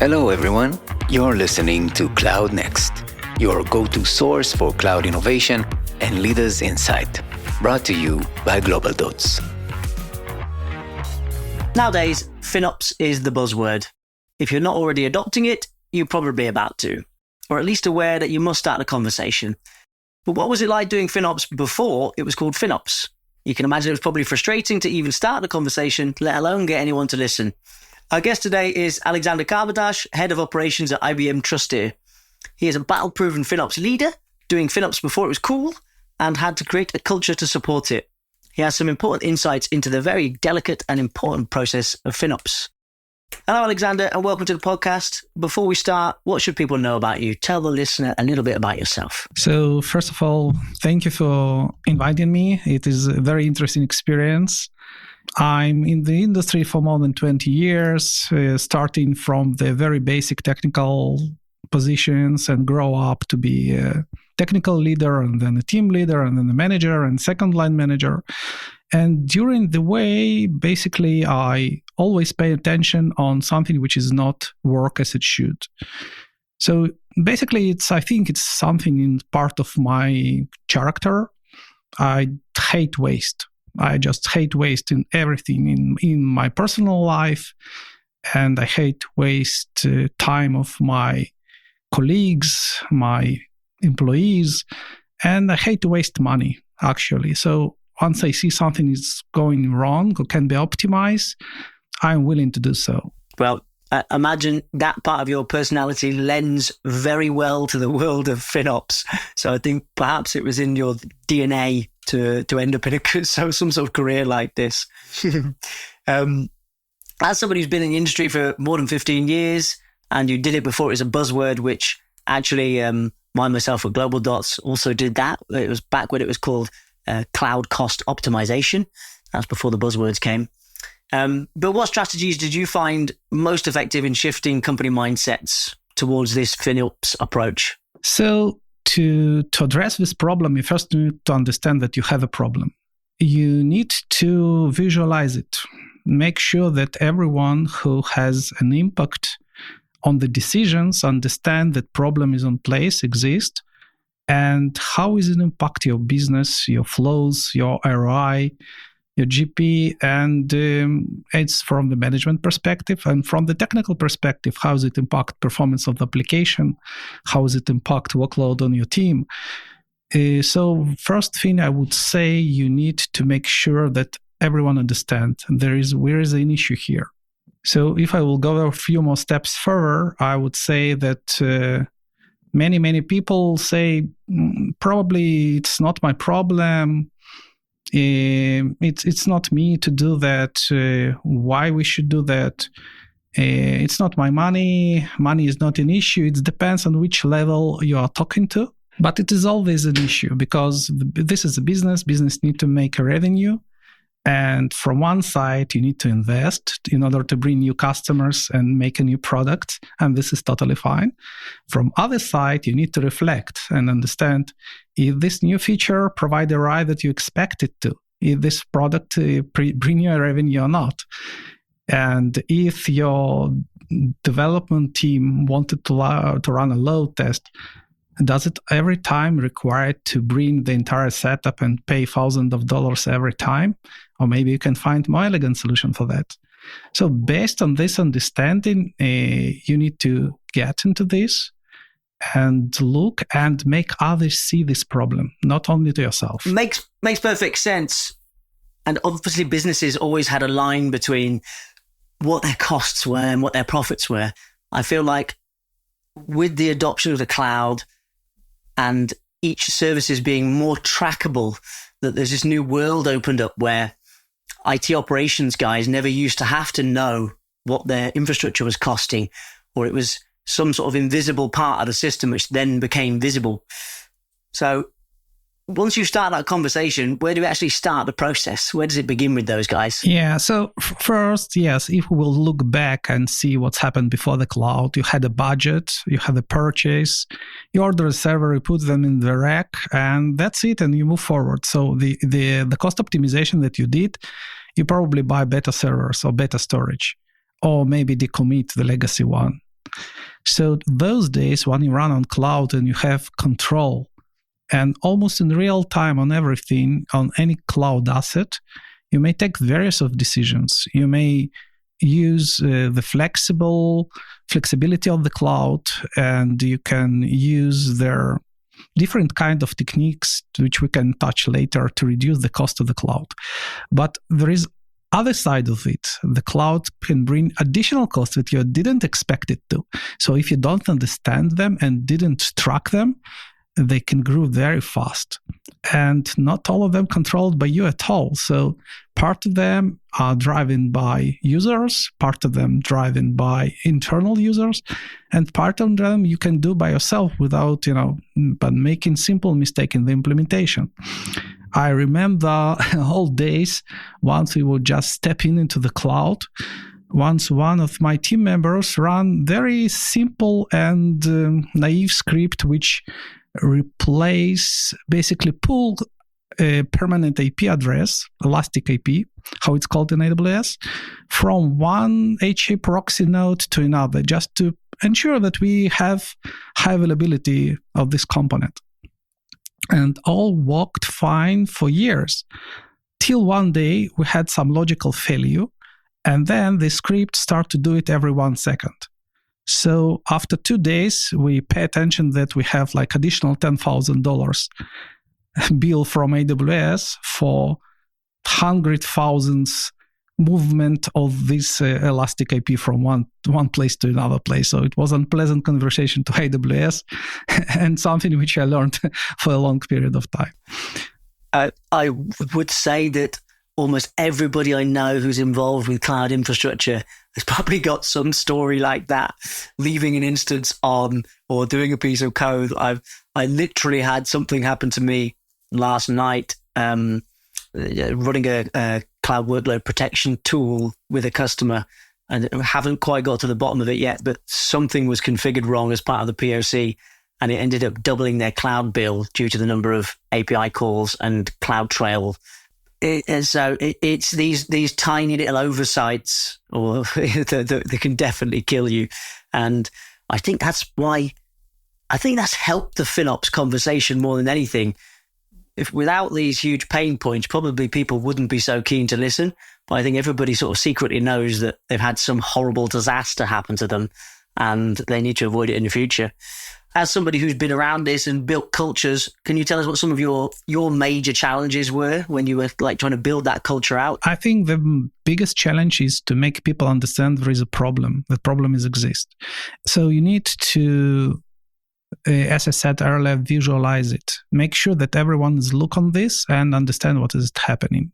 Hello everyone, you're listening to CloudNext, your go-to source for cloud innovation and leaders' insight, brought to you by Global Dots. Nowadays, FinOps is the buzzword. If you're not already adopting it, you're probably about to, or at least aware that you must start a conversation. But what was it like doing FinOps before it was called FinOps? You can imagine it was probably frustrating to even start the conversation, let alone get anyone to listen. Our guest today is Alexander Kamardash, Head of Operations at IBM Trusteer. He is a battle-proven FinOps leader, doing FinOps before it was cool, and had to create a culture to support it. He has some important insights into the very delicate and important process of FinOps. Hello, Alexander, and welcome to the podcast. Before we start, what should people know about you? Tell the listener a little bit about yourself. So, first of all, thank you for inviting me. It is a very interesting experience. I'm in the industry for more than 20 years, starting from the very basic technical positions and grow up to be a technical leader and then a team leader and then a manager and second line manager. And during the way, basically, I always pay attention on something which is not work as it should. So basically, I think it's something in part of my character. I hate waste. I just hate waste in everything in my personal life. And I hate waste time of my colleagues, my employees, and I hate to waste money, actually. So once I see something is going wrong or can be optimized, I'm willing to do so. Well, imagine that part of your personality lends very well to the world of FinOps. So I think perhaps it was in your DNA to end up in some sort of career like this. As somebody who's been in the industry for more than 15 years, and you did it before it was a buzzword, which actually myself at Global Dots also did that. It was back when it was called cloud cost optimization. That's before the buzzwords came. But what strategies did you find most effective in shifting company mindsets towards this FinOps approach? So to address this problem, you first need to understand that you have a problem. You need to visualize it. Make sure that everyone who has an impact on the decisions understand that problem is in place, exists, and how is it impact your business, your flows, your ROI, your GP, and it's from the management perspective. And from the technical perspective, how does it impact performance of the application? How does it impact workload on your team? So first thing I would say, you need to make sure that everyone understands where is an issue here. So if I will go a few more steps further, I would say that many people say, probably it's not my problem. It's not me to do that. Why we should do that? It's not my money. Money is not an issue. It depends on which level you are talking to. But it is always an issue because this is a business. Business need to make a revenue. And from one side, you need to invest in order to bring new customers and make a new product. And this is totally fine. From other side, you need to reflect and understand if this new feature provide the ROI that you expect it to, if this product bring you a revenue or not. And if your development team wanted to run a load test, does it every time require to bring the entire setup and pay thousands of dollars every time? Or maybe you can find more elegant solution for that. So based on this understanding, you need to get into this and look and make others see this problem, not only to yourself. Makes perfect sense. And obviously businesses always had a line between what their costs were and what their profits were. I feel like with the adoption of the cloud and each service is being more trackable, that there's this new world opened up where IT operations guys never used to have to know what their infrastructure was costing, or it was some sort of invisible part of the system which then became visible. So once you start that conversation, where do you actually start the process? Where does it begin with those guys? Yeah, so first, yes, if we will look back and see what's happened before the cloud, you had a budget, you had a purchase, you order a server, you put them in the rack, and that's it, and you move forward. So the cost optimization that you did, you probably buy better servers or better storage, or maybe decommit the legacy one. So those days when you run on cloud and you have control and almost in real time on everything, on any cloud asset, you may take various of decisions. You may use the flexibility of the cloud, and you can use their different kind of techniques, which we can touch later, to reduce the cost of the cloud. But there is other side of it. The cloud can bring additional costs that you didn't expect it to. So if you don't understand them and didn't track them, they can grow very fast. And not all of them controlled by you at all. So part of them are driven by users, part of them driven by internal users, and part of them you can do by yourself without, but making simple mistake in the implementation. I remember old days, once we would just step into the cloud. Once one of my team members ran very simple and naive script, which basically pull a permanent IP address, elastic IP, how it's called in AWS, from one HA proxy node to another, just to ensure that we have high availability of this component. And all worked fine for years, till one day we had some logical failure, and then the script started to do it every 1 second. So after 2 days, we pay attention that we have like additional $10,000 bill from AWS for 100,000 movement of this elastic IP from one place to another place. So it was an unpleasant conversation to AWS and something which I learned for a long period of time. I would say that almost everybody I know who's involved with cloud infrastructure has probably got some story like that, leaving an instance on or doing a piece of code. I literally had something happen to me last night, running a cloud workload protection tool with a customer, and I haven't quite got to the bottom of it yet, but something was configured wrong as part of the POC, and it ended up doubling their cloud bill due to the number of API calls and CloudTrail. It's these tiny little oversights, or they can definitely kill you. And I think that's helped the FinOps conversation more than anything. If without these huge pain points, probably people wouldn't be so keen to listen. But I think everybody sort of secretly knows that they've had some horrible disaster happen to them, and they need to avoid it in the future. As somebody who's been around this and built cultures, can you tell us what some of your major challenges were when you were like trying to build that culture out? I think the biggest challenge is to make people understand there is a problem. The problem exists. So you need to, as I said earlier, visualize it. Make sure that everyone is look on this and understand what is happening.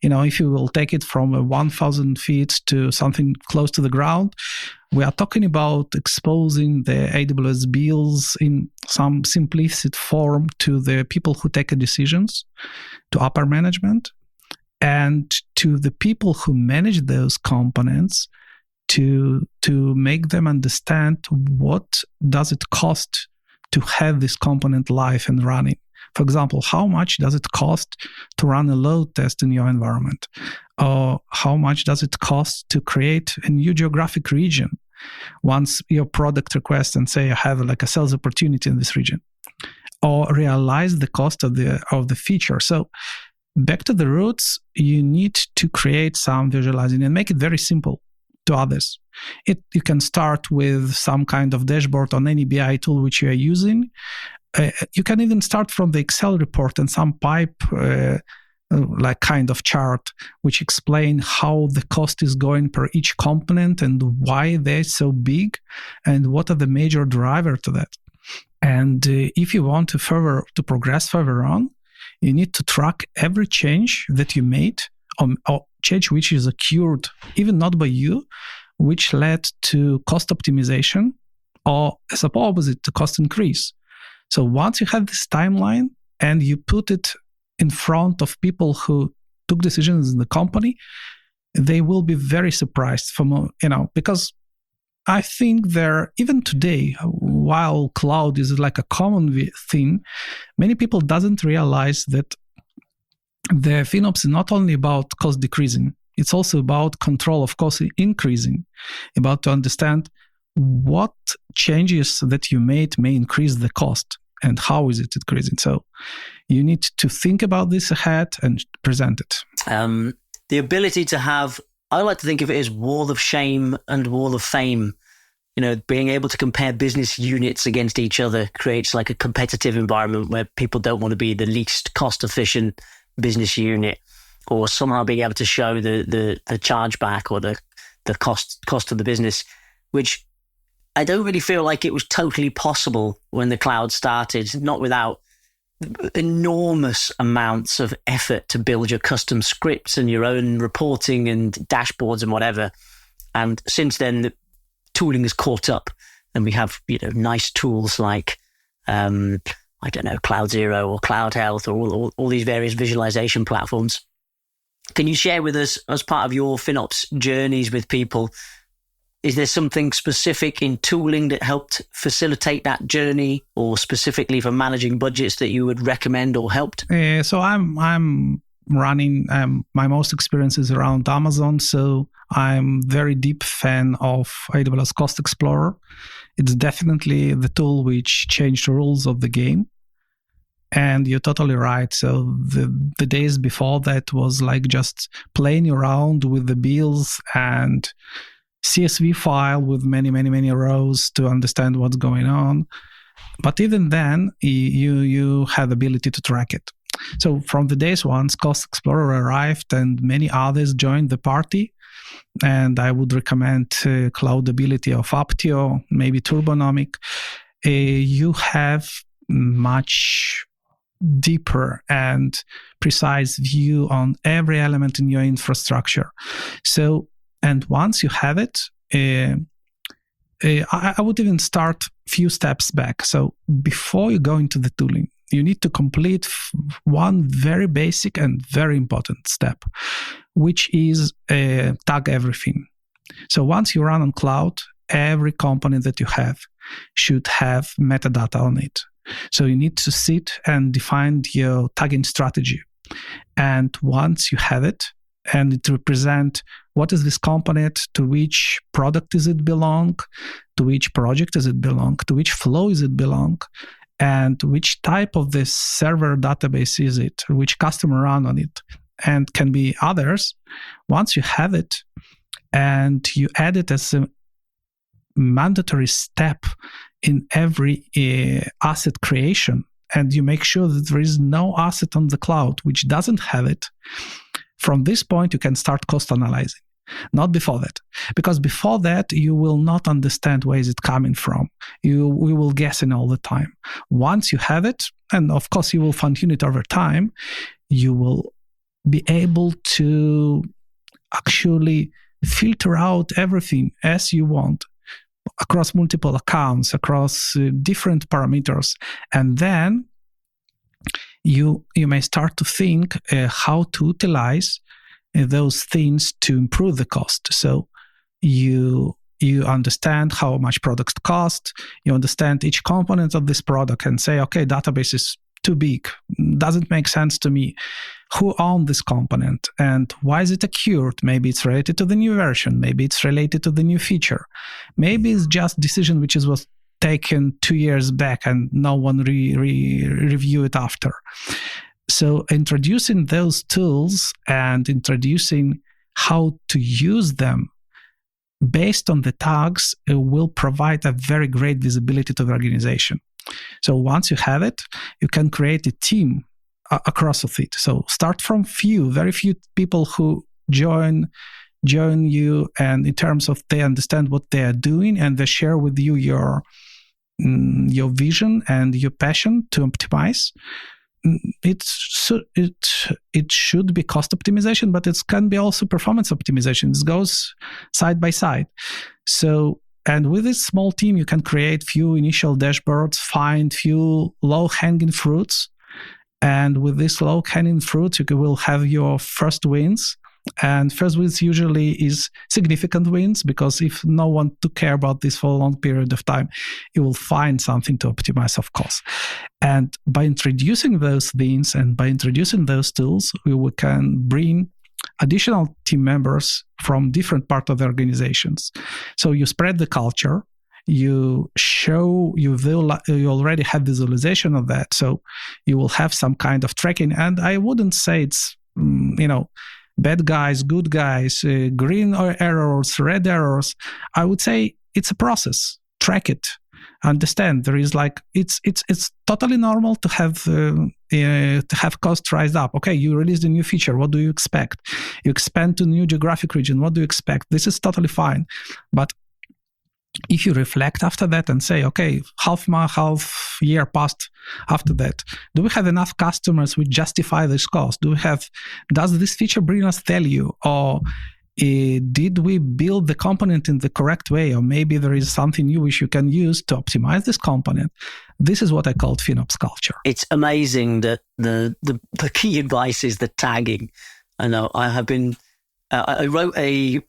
If you will take it from 1,000 feet to something close to the ground, we are talking about exposing the AWS bills in some simplistic form to the people who take decisions, to upper management, and to the people who manage those components, to make them understand what does it cost to have this component live and running. For example, how much does it cost to run a load test in your environment? Or how much does it cost to create a new geographic region once your product requests and say, I have like a sales opportunity in this region? Or realize the cost of the feature. So back to the roots, you need to create some visualizing and make it very simple to others. You can start with some kind of dashboard on any BI tool which you are using. You can even start from the Excel report and some pipe like kind of chart which explain how the cost is going per each component and why they're so big and what are the major driver to that. And if you want to progress further on, you need to track every change that you made or change which is occurred, even not by you, which led to cost optimization or as a opposite to cost increase. So once you have this timeline and you put it in front of people who took decisions in the company, they will be very surprised because I think even today, while cloud is like a common thing, many people doesn't realize that the FinOps is not only about cost decreasing, it's also about control of cost increasing, about to understand what changes that you made may increase the cost and how is it increasing. So you need to think about this ahead and present it. The ability to have, I like to think of it as wall of shame and wall of fame. Being able to compare business units against each other creates like a competitive environment where people don't want to be the least cost efficient business unit, or somehow being able to show the chargeback or the cost of the business, which I don't really feel like it was totally possible when the cloud started, not without enormous amounts of effort to build your custom scripts and your own reporting and dashboards and whatever. And since then, the tooling has caught up, and we have nice tools like Cloud Zero or Cloud Health or all these various visualization platforms. Can you share with us, as part of your FinOps journeys with people, is there something specific in tooling that helped facilitate that journey, or specifically for managing budgets that you would recommend or helped? So I'm running, my most experience is around Amazon. So I'm very deep fan of AWS Cost Explorer. It's definitely the tool which changed the rules of the game. And you're totally right. So the days before that was like just playing around with the bills and CSV file with many, many, many rows to understand what's going on. But even then, you have the ability to track it. So from the days once Cost Explorer arrived and many others joined the party, and I would recommend Cloudability of Aptio, maybe Turbonomic, you have much deeper and precise view on every element in your infrastructure. So, and once you have it, I would even start a few steps back. So before you go into the tooling, you need to complete one very basic and very important step, which is tag everything. So once you run on cloud, every component that you have should have metadata on it. So you need to sit and define your tagging strategy. And once you have it, and it represents what is this component, to which product does it belong, to which project does it belong, to which flow does it belong, and which type of this server database is it, which customer run on it, and can be others. Once you have it and you add it as a mandatory step in every asset creation, and you make sure that there is no asset on the cloud which doesn't have it, from this point you can start cost analyzing. Not before that, because before that you will not understand where is it coming from. We will guessing all the time. Once you have it, and of course you will fine-tune it over time, you will be able to actually filter out everything as you want across multiple accounts, across different parameters, and then you may start to think how to utilize those things to improve the cost. So you understand how much products cost, you understand each component of this product and say, okay, database is too big, doesn't make sense to me. Who owns this component and why is it occurred? Maybe it's related to the new version, maybe it's related to the new feature. Maybe it's just decision which was taken 2 years back and no one review it after. So introducing those tools and introducing how to use them based on the tags will provide a very great visibility to the organization. So once you have it, you can create a team across of it. So start from very few people who join you, and in terms of they understand what they are doing and they share with you your vision and your passion to optimize. It should be cost optimization, but it can be also performance optimization. It goes side by side. So, and with this small team, you can create few initial dashboards, find few low-hanging fruits. And with this low-hanging fruits, you will have your first wins. And first wins usually is significant wins, because if no one took care about this for a long period of time, you will find something to optimize, of course. And by introducing those things and by introducing those tools, we can bring additional team members from different parts of the organizations. So you spread the culture, you already have visualization of that. So you will have some kind of tracking. And I wouldn't say it's, bad guys, good guys, green errors, red errors. I would say it's a process. Track it. Understand there is it's totally normal to have cost rise up. Okay, you released a new feature. What do you expect? You expand to new geographic region. What do you expect? This is totally fine. But if you reflect after that and say, okay, half year passed after that, do we have enough customers which justify this cost? Does this feature bring us value? Or did we build the component in the correct way? Or maybe there is something new which you can use to optimize this component. This is what I call FinOps culture. It's amazing that the key advice is the tagging. I know I wrote a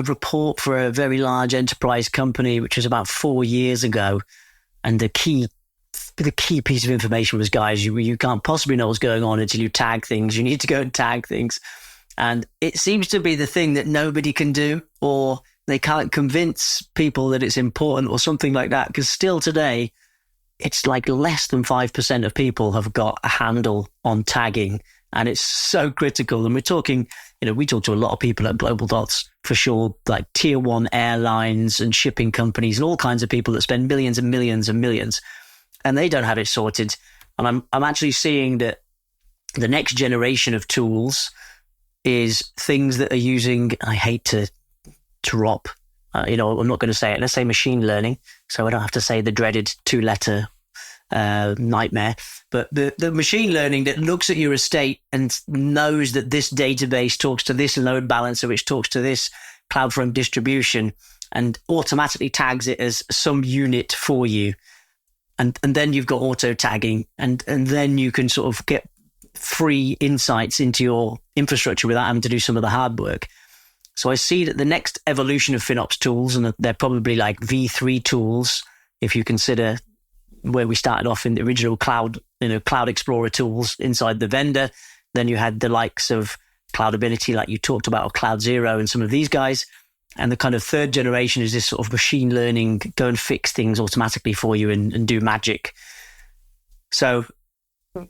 report for a very large enterprise company, which was about 4 years ago. And the key piece of information was, guys, you can't possibly know what's going on until you tag things. You need to go and tag things. And it seems to be the thing that nobody can do, or they can't convince people that it's important or something like that. Because still today, it's like less than 5% of people have got a handle on tagging. And it's so critical. And we're talking, we talk to a lot of people at Global Dots for sure, like tier 1 airlines and shipping companies and all kinds of people that spend millions and millions and millions. And they don't have it sorted. And I'm actually seeing that the next generation of tools is things that are using, I hate to drop, I'm not going to say it. Let's say machine learning. So I don't have to say the dreaded 2-letter nightmare. But the machine learning that looks at your estate and knows that this database talks to this load balancer, which talks to this CloudFront distribution, and automatically tags it as some unit for you. And then you've got auto tagging, and then you can sort of get free insights into your infrastructure without having to do some of the hard work. So I see that the next evolution of FinOps tools, and they're probably like V3 tools, if you consider where we started off in the original Cloud Explorer tools inside the vendor. Then you had the likes of Cloudability, like you talked about, or Cloud Zero and some of these guys. And the kind of third generation is this sort of machine learning, go and fix things automatically for you and do magic. So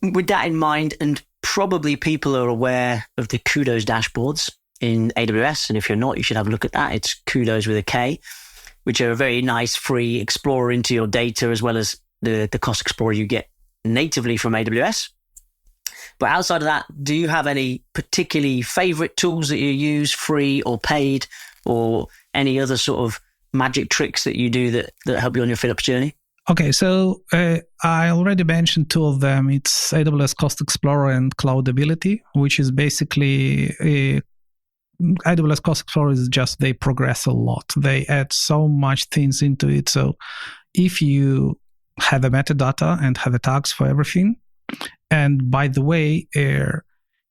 with that in mind, and probably people are aware of the Kudos dashboards in AWS. And if you're not, you should have a look at that. It's Kudos with a K, which are a very nice free explorer into your data, as well as the Cost Explorer you get natively from AWS. But outside of that, do you have any particularly favorite tools that you use, free or paid, or any other sort of magic tricks that you do that help you on your FinOps journey? Okay, so I already mentioned two of them. It's AWS Cost Explorer and Cloudability, which is basically AWS Cost Explorer is just, they progress a lot. They add so much things into it. So if you have a metadata and have a tags for everything, and by the way,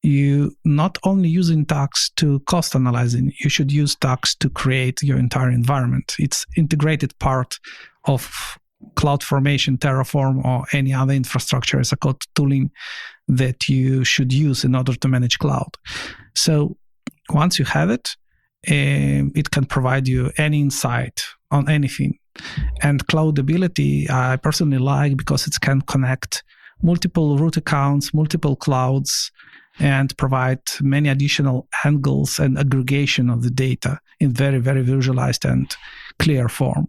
you not only using tags to cost analyzing, you should use tags to create your entire environment. It's integrated part of CloudFormation, Terraform, or any other infrastructure as a code tooling that you should use in order to manage cloud. So once you have it, it can provide you any insight on anything. And Cloudability, I personally like because it can connect multiple root accounts, multiple clouds, and provide many additional angles and aggregation of the data in very, very visualized and clear form.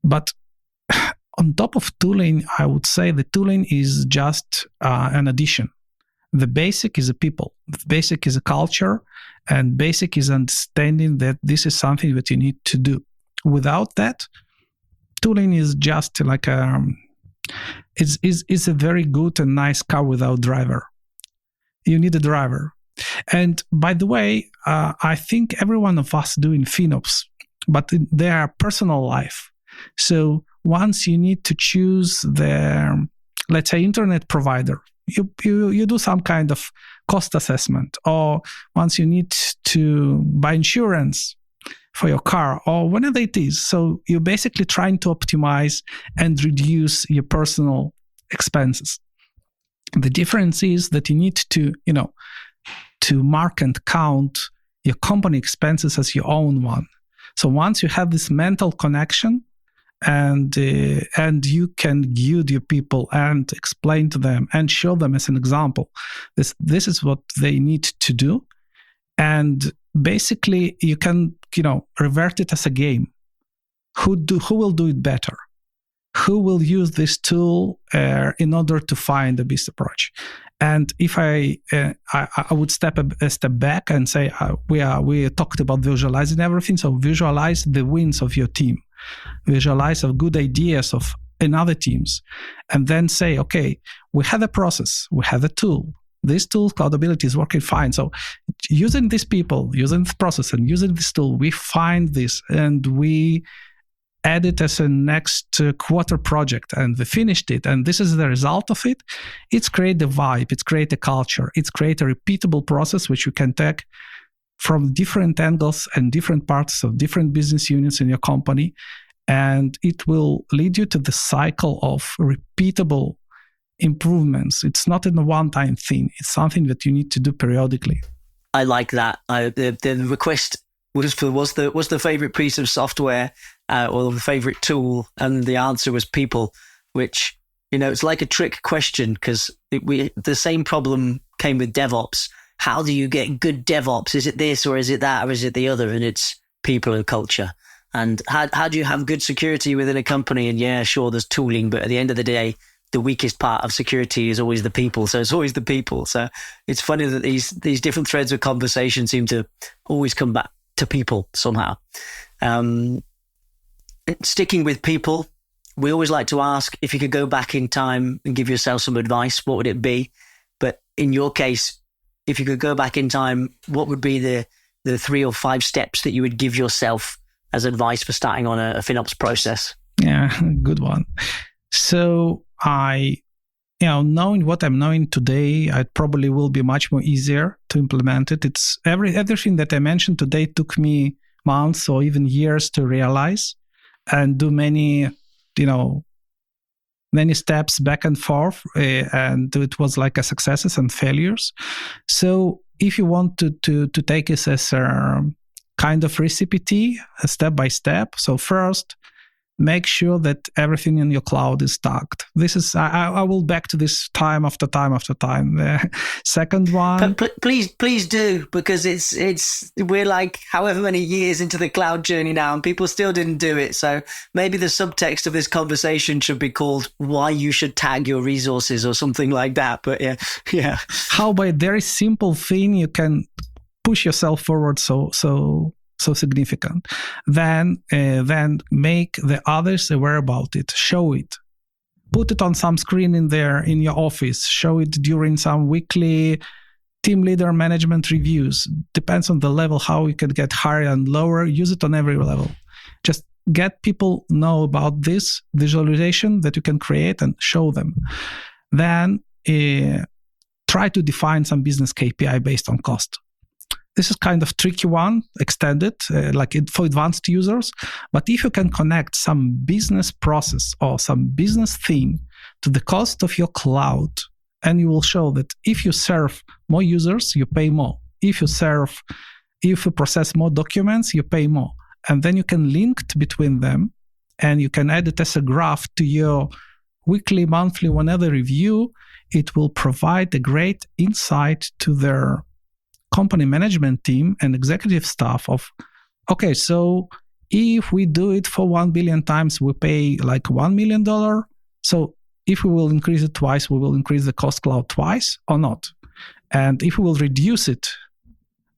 But on top of tooling, I would say the tooling is just an addition. The basic is a people, the basic is a culture, and basic is understanding that this is something that you need to do. Without that, tooling is just like it's a very good and nice car without driver. You need a driver. And by the way, I think every one of us doing FinOps, but in their personal life. So once you need to choose their, let's say, internet provider, you do some kind of cost assessment, or once you need to buy insurance for your car, or whatever it is. So you're basically trying to optimize and reduce your personal expenses. The difference is that you need to, to mark and count your company expenses as your own one. So once you have this mental connection, and you can guide your people and explain to them and show them as an example. This is what they need to do, and basically you can revert it as a game. Who will do it better? Who will use this tool in order to find the best approach? And if I would step back and say we talked about visualizing everything. So visualize the wins of your team, visualize of good ideas of another teams, and then say, okay, we have a process, we have a tool. This tool, Cloudability, is working fine. So using these people, using this process, and using this tool, we find this and we add it as a next quarter project, and we finished it, and this is the result of it. It's create a vibe, it's create a culture, it's create a repeatable process which you can take from different angles and different parts of different business units in your company, and it will lead you to the cycle of repeatable improvements. It's not a one-time thing. It's something that you need to do periodically. I like that. The request was the favorite piece of software or the favorite tool, and the answer was people, which, it's like a trick question, because the same problem came with DevOps. How do you get good DevOps? Is it this or is it that or is it the other? And it's people and culture. And how do you have good security within a company? And yeah, sure, there's tooling, but at the end of the day, the weakest part of security is always the people. So it's always the people. So it's funny that these different threads of conversation seem to always come back to people somehow. Sticking with people, we always like to ask, if you could go back in time and give yourself some advice, what would it be? But in your case, if you could go back in time, what would be the 3 or 5 steps that you would give yourself as advice for starting on a FinOps process? Yeah, good one. So knowing what I'm knowing today, it probably will be much more easier to implement it. It's everything that I mentioned today took me months or even years to realize and do many steps back and forth, and it was like a successes and failures. So if you want to take this as a kind of recipe, step by step. So first, make sure that everything in your cloud is tagged. This is, I will back to this time after time after time. The second one. Please do, because we're like however many years into the cloud journey now and people still didn't do it. So maybe the subtext of this conversation should be called why you should tag your resources or something like that. But yeah. How by a very simple thing you can push yourself forward so significant. Then make the others aware about it. Show it. Put it on some screen in your office. Show it during some weekly team leader management reviews. Depends on the level how you can get higher and lower. Use it on every level. Just get people know about this visualization that you can create and show them. Then try to define some business KPI based on cost. This is kind of tricky one, extended, for advanced users. But if you can connect some business process or some business thing to the cost of your cloud, and you will show that if you serve more users, you pay more. If you process more documents, you pay more. And then you can link between them, and you can add it as a graph to your weekly, monthly, whenever review. It will provide a great insight to their company management team and executive staff of, okay, so if we do it for 1 billion times, we pay like $1 million. So if we will increase it twice, we will increase the cost cloud twice or not? And if we will reduce it,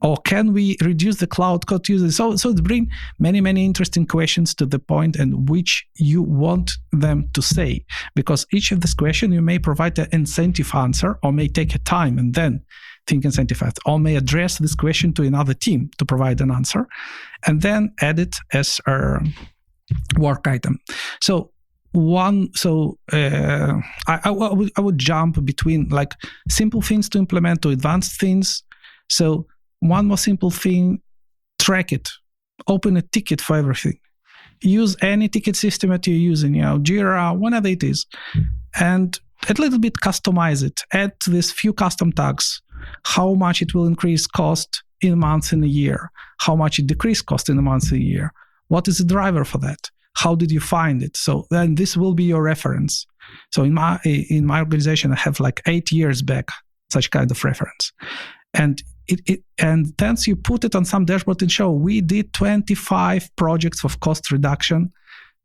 or can we reduce the cloud cost usage? So it brings many, many interesting questions to the point and which you want them to say. Because each of this question, you may provide an incentive answer or may take a time and then think incentivized, or may address this question to another team to provide an answer, and then add it as a work item. So I would jump between like simple things to implement to advanced things. So one more simple thing, track it, open a ticket for everything. Use any ticket system that you're using, Jira, whatever it is, and a little bit customize it. Add this few custom tags. How much it will increase cost in a month, in a year? How much it decrease cost in a month, a year? What is the driver for that? How did you find it? So then this will be your reference. So in my organization, I have like 8 years back such kind of reference, and and then you put it on some dashboard and show we did 25 projects of cost reduction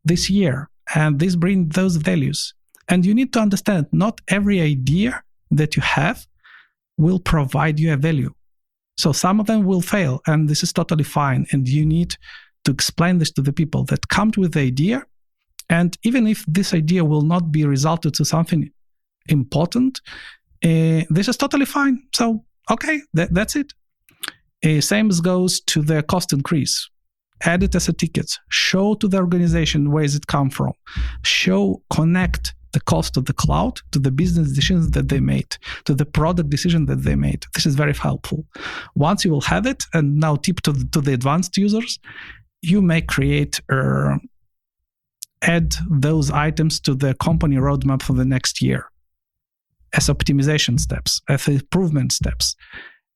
this year, and this brings those values. And you need to understand, not every idea that you have will provide you a value. So some of them will fail, and this is totally fine. And you need to explain this to the people that come with the idea. And even if this idea will not be resulted to something important, this is totally fine. So, okay, that's it. Same as goes to the cost increase. Add it as a ticket. Show to the organization where it come from. Connect the cost of the cloud to the business decisions that they made, to the product decision that they made. This is very helpful. Once you will have it, and now tip to the advanced users, you may add those items to the company roadmap for the next year as optimization steps, as improvement steps.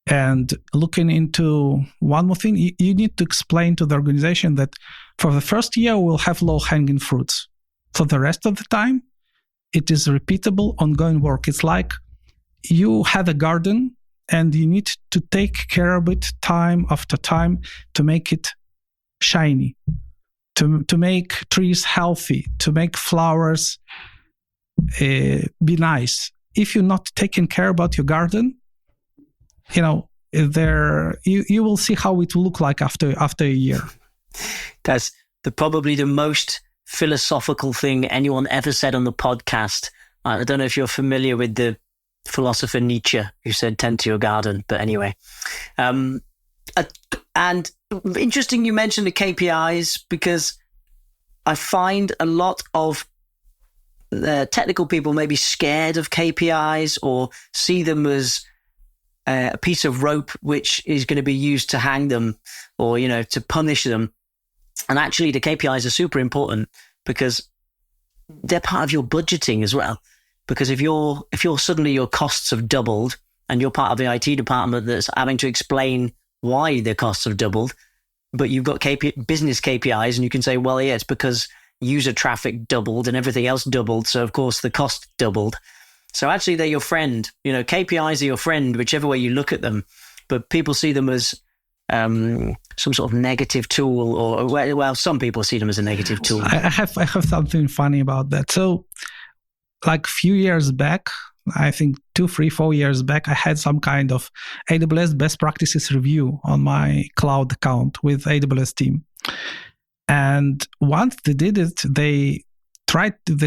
And looking into one more thing, you need to explain to the organization that for the first year, we'll have low-hanging fruits. For the rest of the time, it is repeatable, ongoing work. It's like you have a garden and you need to take care of it time after time to make it shiny, to make trees healthy, to make flowers be nice. If you're not taking care about your garden, you will see how it will look like after a year. That's probably the most philosophical thing anyone ever said on the podcast. I don't know if you're familiar with the philosopher Nietzsche, who said, "Tend to your garden." But anyway, and interesting you mentioned the KPIs, because I find a lot of technical people may be scared of KPIs or see them as a piece of rope which is going to be used to hang them or, to punish them. And actually, the KPIs are super important because they're part of your budgeting as well. Because if suddenly your costs have doubled and you're part of the IT department that's having to explain why their costs have doubled, but you've got business KPIs and you can say, well, yeah, it's because user traffic doubled and everything else doubled. So of course the cost doubled. So actually they're your friend. KPIs are your friend, whichever way you look at them. But people see them as some sort of negative tool, or some people see them as a negative tool. I have something funny about that. So, like a few years back, I think 2, 3, 4 years back, I had some kind of AWS best practices review on my cloud account with AWS team. And once they did it, they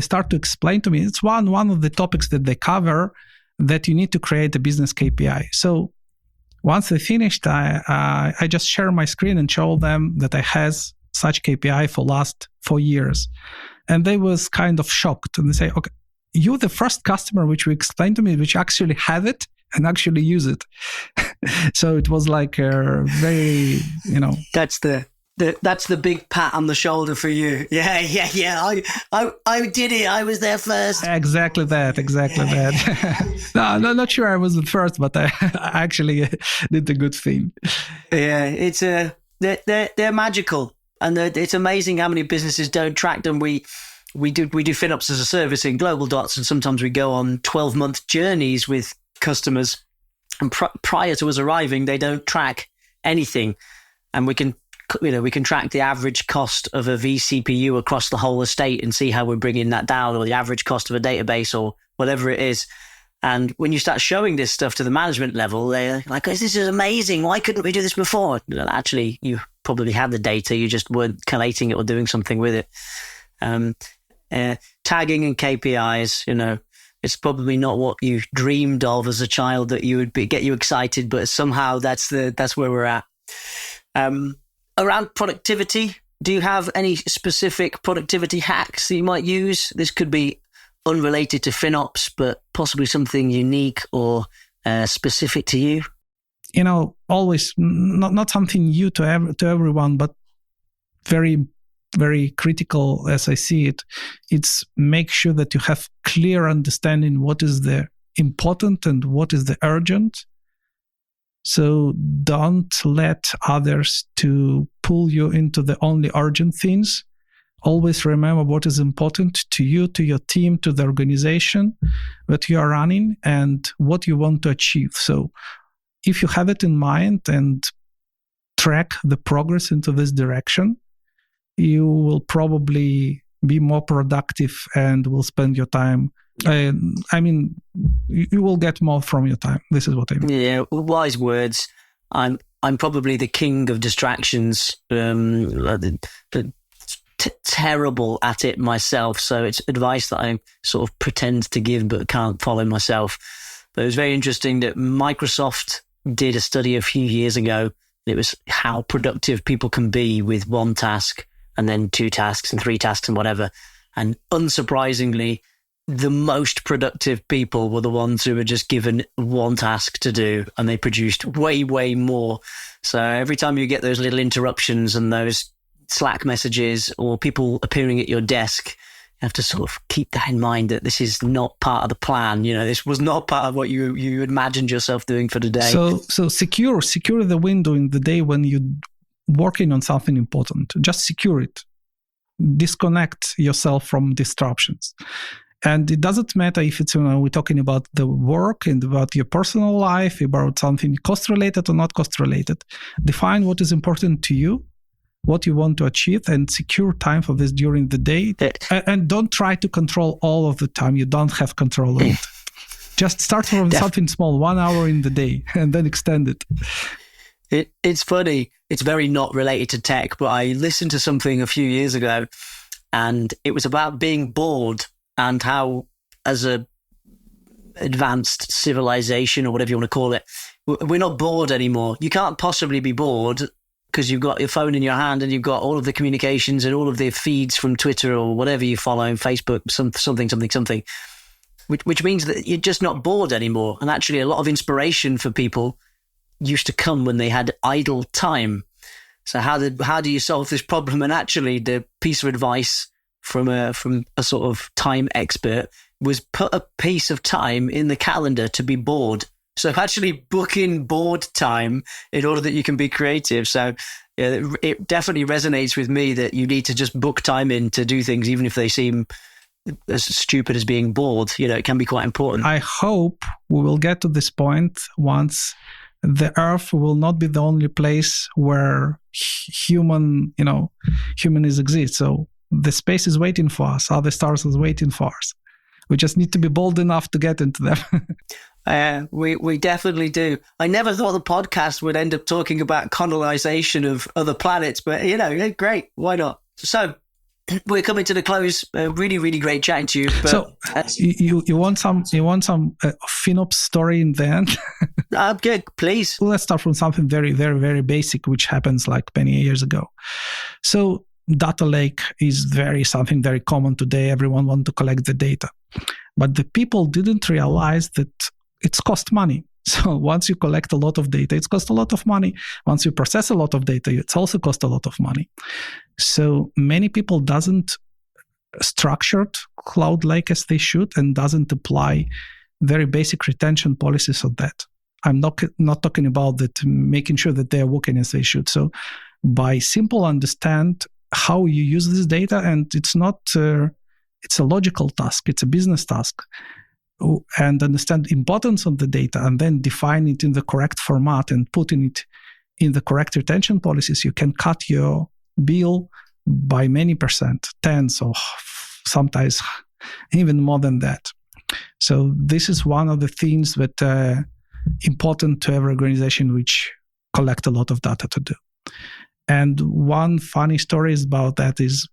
start to explain to me, it's one of the topics that they cover, that you need to create a business KPI. So once they finished, I just share my screen and show them that I has such KPI for last 4 years. And they was kind of shocked. And they say, okay, you're the first customer which we explained to me, which actually have it and actually use it. So it was like a very, That's the big pat on the shoulder for you. Yeah. I did it. I was there first. Exactly that. No, not sure I was the first, but I actually did a good thing. Yeah, it's they're magical, and it's amazing how many businesses don't track them. We do FinOps as a service in Global Dots, and sometimes we go on 12-month journeys with customers, and prior to us arriving, they don't track anything, and we can track the average cost of a vCPU across the whole estate and see how we're bringing that down, or the average cost of a database, or whatever it is. And when you start showing this stuff to the management level, they're like, "This is amazing. Why couldn't we do this before?" Actually, you probably had the data. You just weren't collating it or doing something with it. Tagging and KPIs, it's probably not what you dreamed of as a child that you would get you excited, but somehow that's where we're at. Around productivity, do you have any specific productivity hacks that you might use? This could be unrelated to FinOps, but possibly something unique or specific to you. Always not something new to everyone, but very, very critical as I see it. It's make sure that you have clear understanding what is the important and what is the urgent. So don't let others to pull you into the only urgent things always remember what is important to you, to your team, to the organization that you are running, and what you want to achieve. So if you have it in mind and track the progress into this direction, you will probably be more productive and will spend your time. You will get more from your time. This is what I mean. Yeah, wise words. I'm probably the king of distractions. Terrible at it myself. So it's advice that I sort of pretend to give but can't follow myself. But it was very interesting that Microsoft did a study a few years ago. It was how productive people can be with one task and then 2 tasks and 3 tasks and whatever. And unsurprisingly, the most productive people were the ones who were just given one task to do, and they produced way, way more. So every time you get those little interruptions and those Slack messages or people appearing at your desk, you have to sort of keep that in mind, that this is not part of the plan. This was not part of what you imagined yourself doing for the day. So secure the window in the day when you're working on something important. Just secure it. Disconnect yourself from disruptions. And it doesn't matter if it's, we're talking about the work and about your personal life, about something cost-related or not cost-related. Define what is important to you, what you want to achieve, and secure time for this during the day. And don't try to control all of the time. You don't have control of it. Just start from something small, 1 hour in the day, and then extend it. It's funny. It's very not related to tech, but I listened to something a few years ago, and it was about being bored and how, as a advanced civilization or whatever you want to call it, we're not bored anymore. You can't possibly be bored because you've got your phone in your hand and you've got all of the communications and all of the feeds from Twitter or whatever you follow, Facebook, something, which means that you're just not bored anymore. And actually, a lot of inspiration for people used to come when they had idle time. So how do you solve this problem? And actually, the piece of advice from a sort of time expert was put a piece of time in the calendar to be bored. So actually book in bored time in order that you can be creative. So yeah, it definitely resonates with me that you need to just book time in to do things, even if they seem as stupid as being bored. It can be quite important. I hope we will get to this point once the Earth will not be the only place where humans exist. So the space is waiting for us. Other stars is waiting for us. We just need to be bold enough to get into them. We definitely do. I never thought the podcast would end up talking about colonization of other planets, but great. Why not? So we're coming to the close. Really, really great chatting to you. But, so you want some FinOps story in the end? I'm good, please. Let's start from something very, very, very basic, which happens like many years ago. So data lake is something very common today. Everyone wants to collect the data. But the people didn't realize that it's cost money. So once you collect a lot of data, it's cost a lot of money. Once you process a lot of data, it's also cost a lot of money. So many people doesn't structured Cloud Lake as they should and doesn't apply very basic retention policies of that. I'm not talking about that, making sure that they're working as they should. So by simple understand how you use this data, and it's not, it's a logical task, it's a business task, and understand the importance of the data and then define it in the correct format and putting it in the correct retention policies, you can cut your bill by many percent, tens or sometimes even more than that. So this is one of the things that important to every organization which collect a lot of data to do. And one funny story is about that is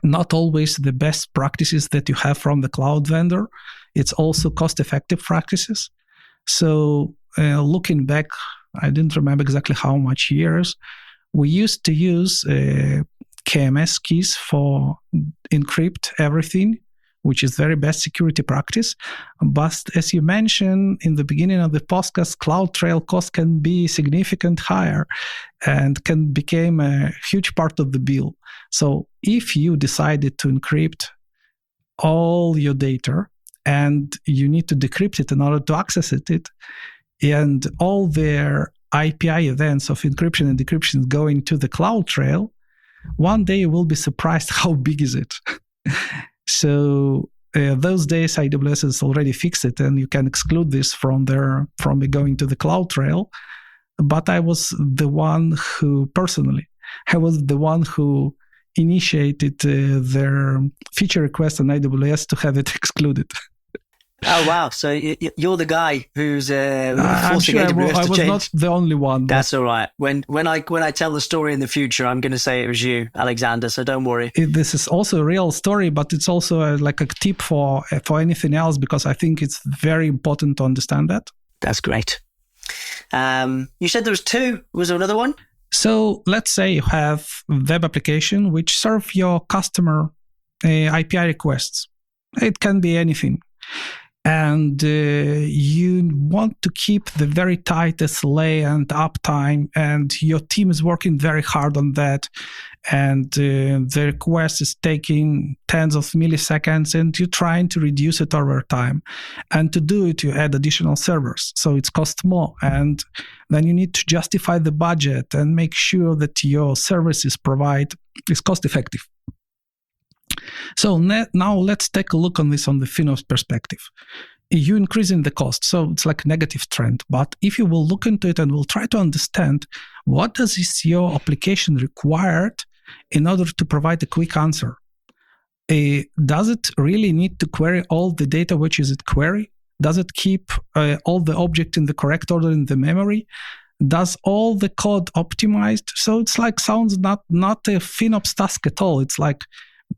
not always the best practices that you have from the cloud vendor. It's also cost-effective practices. So looking back, I didn't remember exactly how much years, we used to use KMS keys for encrypt everything, which is very best security practice. But as you mentioned in the beginning of the podcast, CloudTrail cost can be significantly higher and can become a huge part of the bill. So if you decided to encrypt all your data and you need to decrypt it in order to access it, and all their API events of encryption and decryption going to the CloudTrail, one day you will be surprised how big is it. So those days AWS has already fixed it, and you can exclude this from going to the CloudTrail. But I was the one who initiated their feature request on AWS to have it excluded. Oh, wow. So you're the guy who's forcing AWS to change. I was not the only one. That's all right. When I tell the story in the future, I'm going to say it was you, Alexander, so don't worry. This is also a real story, but it's also like a tip for anything else, because I think it's very important to understand that. That's great. You said there was two. Was there another one? So let's say you have web application which serve your customer API requests. It can be anything. And you want to keep the very tight SLA and uptime, and your team is working very hard on that, and the request is taking tens of milliseconds, and you're trying to reduce it over time. And to do it, you add additional servers, so it costs more, and then you need to justify the budget and make sure that your services is cost effective. So now let's take a look on this on the FinOps perspective. You're increasing the cost, so it's like a negative trend. But if you will look into it and we'll try to understand what is your application required in order to provide a quick answer. Does it really need to query all the data which is it query? Does it keep all the objects in the correct order in the memory? Does all the code optimized? So it's like sounds not a FinOps task at all. It's like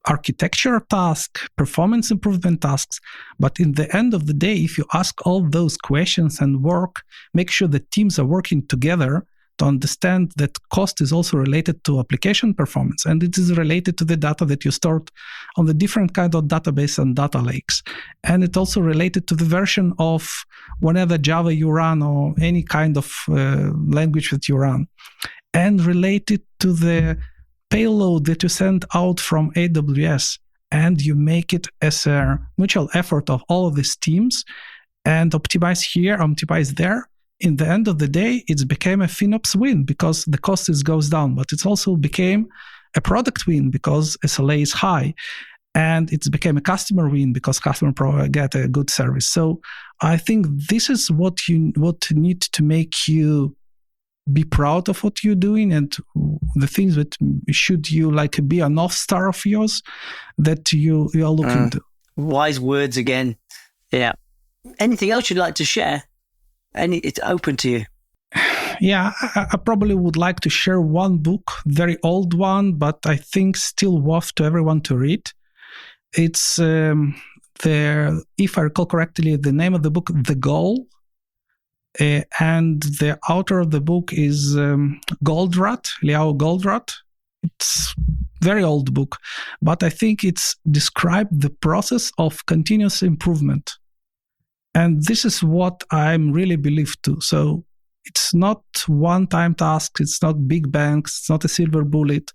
architecture task, performance improvement tasks. But in the end of the day, if you ask all those questions and make sure the teams are working together to understand that cost is also related to application performance, and it is related to the data that you stored on the different kind of database and data lakes. And it's also related to the version of whatever Java you run or any kind of language that you run, and related to the payload that you send out from AWS, and you make it as a mutual effort of all of these teams, and optimize here, optimize there. In the end of the day, it's became a FinOps win because the cost goes down, but it's also became a product win because SLA is high, and it's became a customer win because customer get a good service. So I think this is what need to make you be proud of what you're doing, and the things that should you like be a North Star of yours that you are looking to. Wise words again. Yeah. Anything else you'd like to share? It's open to you. Yeah, I probably would like to share one book, very old one, but I think still worth to everyone to read. It's if I recall correctly, the name of the book, The Goal. And the author of the book is Liao Goldratt. It's very old book, but I think it's described the process of continuous improvement. And this is what I really believe too. So it's not one-time tasks, it's not big bangs, it's not a silver bullet.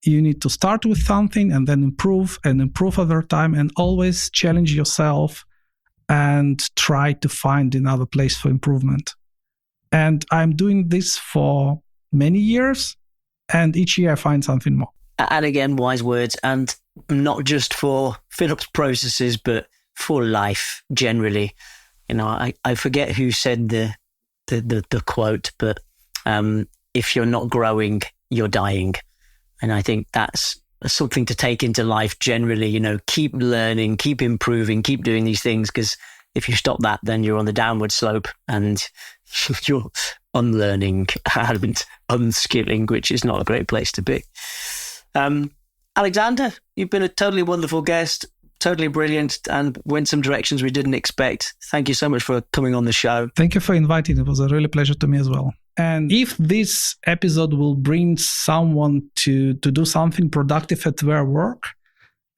You need to start with something and then improve over time, and always challenge yourself and try to find another place for improvement. And I'm doing this for many years, and each year I find something more. And again, wise words, and not just for FinOps processes, but for life generally. You know, I forget who said the quote, but if you're not growing, you're dying. And I think that's something to take into life generally. You know, keep learning, keep improving, keep doing these things, because if you stop that, then you're on the downward slope and you're unlearning and unskilling, which is not a great place to be. Alexander, you've been a totally wonderful guest, totally brilliant, and went some directions we didn't expect. Thank you so much for coming on the show. Thank you for inviting. It was a really pleasure to me as well. And if this episode will bring someone to do something productive at their work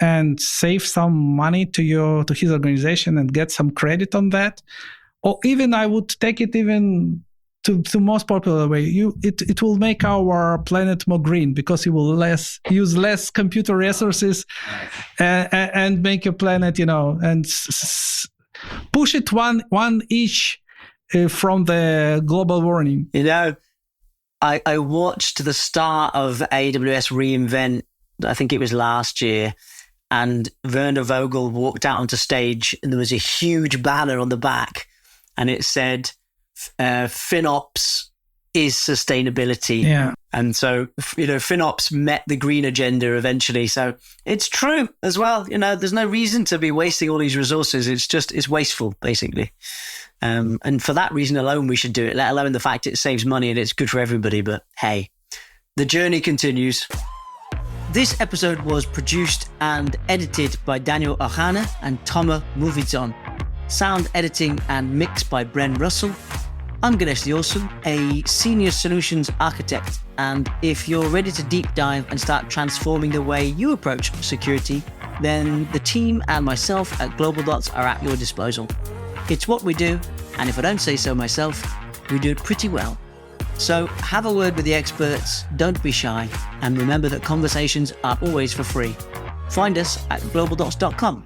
and save some money to his organization and get some credit on that, or even I would take it even to most popular way, it will make our planet more green, because it will use less computer resources and make a planet, and push it one inch from the global warming. I watched the start of AWS reInvent, I think it was last year, and Werner Vogel walked out onto stage and there was a huge banner on the back and it said, FinOps is sustainability. Yeah. And so, FinOps met the green agenda eventually. So it's true as well. There's no reason to be wasting all these resources. It's wasteful, basically. And for that reason alone, we should do it, let alone the fact it saves money and it's good for everybody. But hey, the journey continues. This episode was produced and edited by Daniel Ohana and Tomer Movizon. Sound editing and mixed by Bren Russell. I'm Ganesh the Awesome, a senior solutions architect. And if you're ready to deep dive and start transforming the way you approach security, then the team and myself at Global Dots are at your disposal. It's what we do, and if I don't say so myself, we do it pretty well. So have a word with the experts, don't be shy, and remember that conversations are always for free. Find us at globaldots.com.